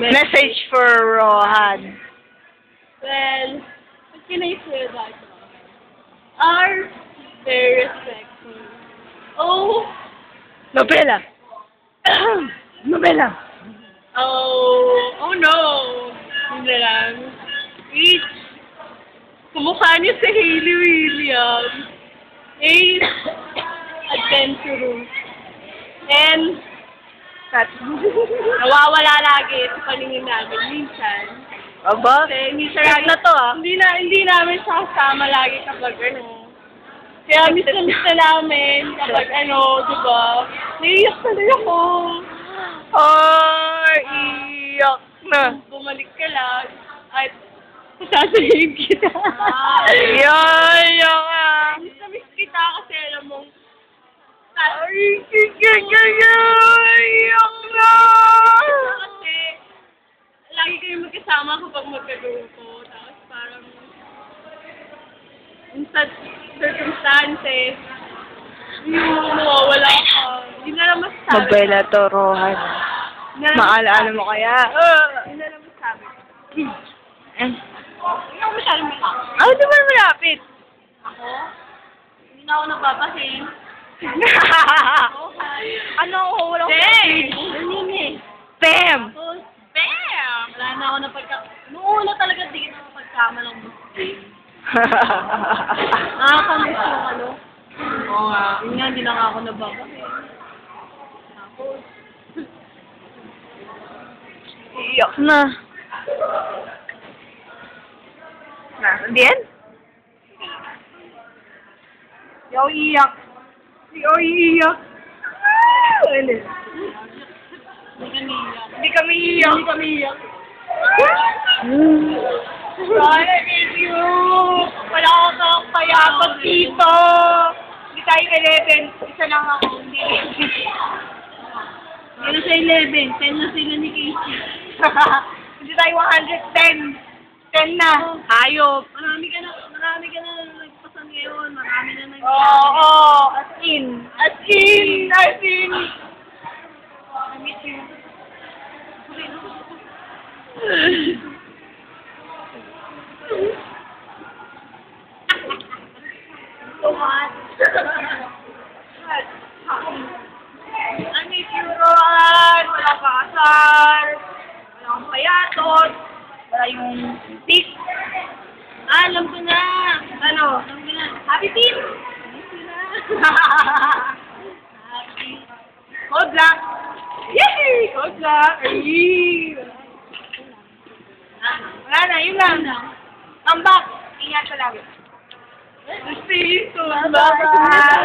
Message for Rohan. Well, what can I say about Rohan? Are very respectful. Oh! Nobela! Nobela! Oh no! Hindi lang. Wait! Kumukha niya si Hayley Williams. Eight! Adventurous. And, nawawala lagi sa paningin namin. Minsan. Aba? Kasi minsan Trip na to ah. Hindi namin siya kasama lagi kapag ano. Kaya miss na namin kapag ano, diba? Naiiyak na rin ako. Ay, iyak na. Bumalik ka lang at sasabihin kita. Iyak ah. Miss na miss kita kasi alam mong Ay, iyak na. kasi lagi kayo magkasama kapag magkagurupo. Tapos parang in such circumstances, yung nawawala ka. Hindi na lang masasabi. Nobela to, Rohan. Maalaala mo kaya? Hindi na lang masasabi. Eh. Hindi ako masyadong malaki. Ano naman malapit? Ako? Hindi na ako nagpapasin. Ano ako? Walang Dang! Ganyan eh. Bam! Tapos, bam! Wala na ako noong una talaga di kita napagkama ng Muslim. Nakakamiss yung ano. Oo nga. Yun nga, hindi na nga ako nababaki. Tapos, Iyak na. Diyan? di ako iiyak. Di ako iiyak. Hindi kami iiyak. Hindi kami iiyak. Hindi kami iiyak. Sorry, I miss you. Wala ako kang payapag dito. Hindi tayo 11. Isa lang ako. Hindi. Pero sa 11, 10 na sila ni Casey. Hindi tayo 110. 10 na. Hayop. Marami ka na nagpasan ngayon. Marami na nag- Oo. As in. As in. As in. I miss you. So much. I miss you, Rohan. Wala kang asar. Wala kang payatot. Wala yung stick. Alam ko na. Ano? Alam ko na. Happy team. Miss you na. Happy. Code black. Yay! Code black. Ay! Wala na, yun lang. Come back. Ingat ka lagi. See you soon. Bye-bye.